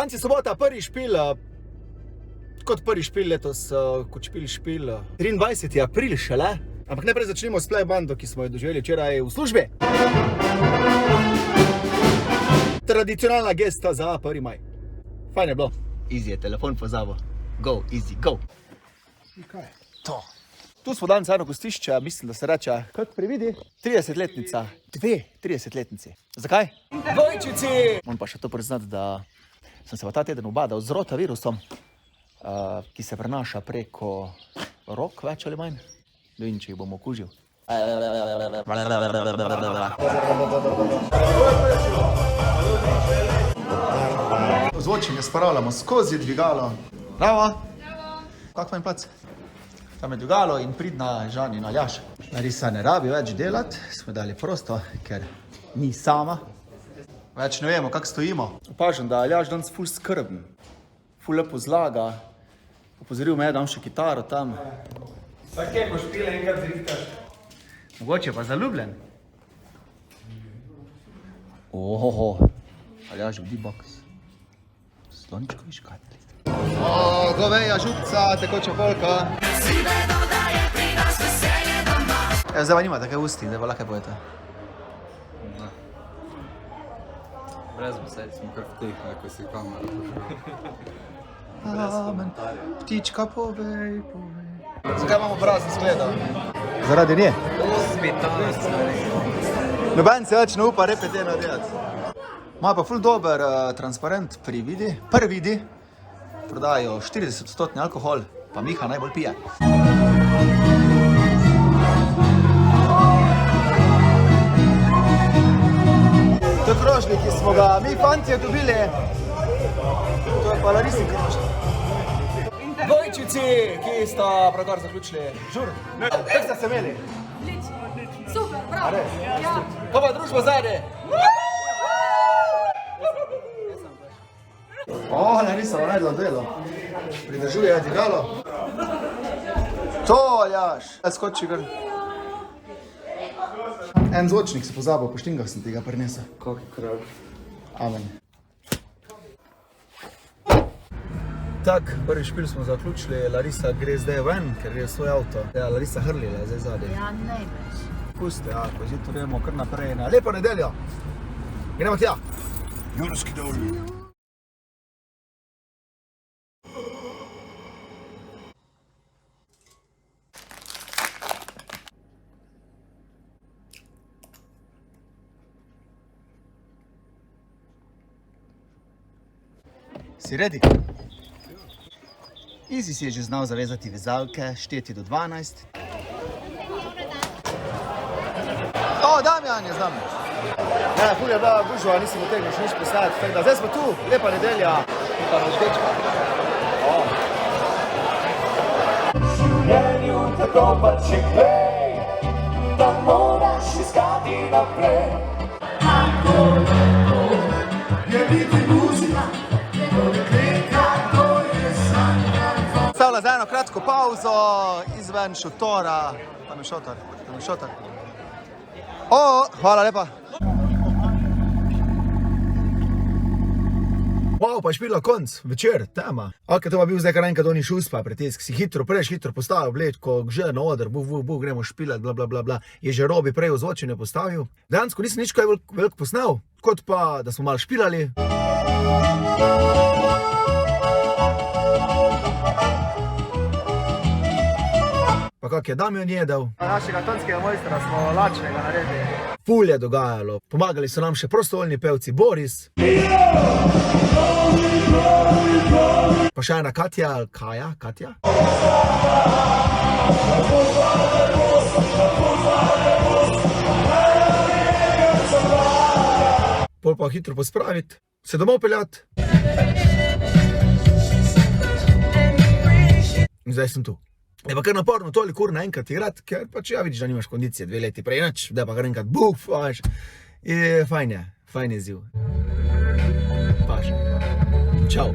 Danes je sobota, prvi špil, kot prvi špil letos, kot špil, 23. april šele. Ampak najprej začnemo s play bando, ki smo jo doživeli včeraj v službi. Tradicionalna gesta za 1. maj. Fajn je bilo. Easy je, telefon pozabo. Go, easy, go. Kaj je to? Tu smo danes eno gostišče, mislim, da se reče, kako prividi? 30-letnica. 30-letnici. Zakaj? Dvojčici! Moram pa še to priznati, da sem se pa ta teden ubadal z rotavirusom, ki se prenaša preko rok, več ali manj. Ne vem, če jih bom okužil. Zvočenje spravljamo skozi dvigalo. Bravo! Kak vam plac? Tam je dvigalo in pridna Žan in Aljaž. Larisa ne rabi več delati, smo dali prosto, ker ni sama. Več ne vemo, kako stojimo. Opažam, da Aljaž danes ful skrben. Ful lepo zlaga. Opozoril me je, da imam še kitaro tam. Vsake boš pile enkrat zrihtaš. Mogoče pa zaljubljen. Ohoho. Aljaž v D-box. Slončkovi škatli. Goveja župca, tekoča polka. Zdaj pa nima take usti, da pa lahko pojete. Brez besed smo kar vtihali, ko si kamera pošel. Amen. Ptička, povej. Zakaj imamo prazen zgleda? Zaradi nje. Spetanost, stvari. Noben se več ne upa repeteno delati. Ima pa ful dober transparent pri Vidi. Prvi Vidi. Prodajo 40% alkohol, pa Miha najbolj pije. To je krožnik, ki smo ga mi fantje dobili. To je pa Larisin krožnik. Dvojčici, ki sta pravkar zaključili žur. Kako ste se imeli? Super, bravo. Ja. To pa je družba zadnje. Larisa bo najdela delo. Pridržuje dvigalo. To, Aljaž. Skoči gor. En zvočnik se pozabil, po štingah sem tega prinesel. Kaki kralj. Amen. Tak, prvi špil smo zaključili. Larisa gre zdaj ven, ker gre v svoj avto. Ja, Larisa hrlila zdaj zadaj. Ja, največ. Pusti, ja, ko zjutraj gremo kar naprej na lepo nedeljo. Gremo tja. Jurski dol. Si ready? Easy si je že znal zavezati vezalke, šteti do 12. O, Damjan je z nami. Ja, ful je bila gužva, nisem utegnil še nič postaviti, tako da zdaj smo tu, lepa nedelja. In pa roždečka. Življenju tako pač je klej, da moraš iskati naprej. Kako lepo je biti muzika, Stavila za eno kratko pauzo, izven šotora. Tam je šotor. Hvala lepa. Wow, pa je špila konc, večer, tema. Ok, to pa bil zdaj kar enkrat oni šuspa pritisk. Si hitro postavil oblečko, že na oder, gremo špilat, bla, bla, bla, bla. Je že Robi prej ozvočenje postavil. Dejansko nisem nič kaj veliko posnel, kot pa, da smo malo špilali. Pa kak je Damjan jedel. Našega tonskega mojstra smo lačnega naredili. Ful je dogajalo. Pomagali so nam še prostovoljni pevci Boris. Pa še ena Katja, ali Katja? Pol pa hitro pospraviti, se domov peljati. In zdaj sem tu. Je pa kar naporno toliko ur naenkrat igrati, ker pač ja vidiš, da nimaš kondicije 2 leti prej nič, da pa kar enkrat buf, veš. Fajn je ziv. Paš. Čau.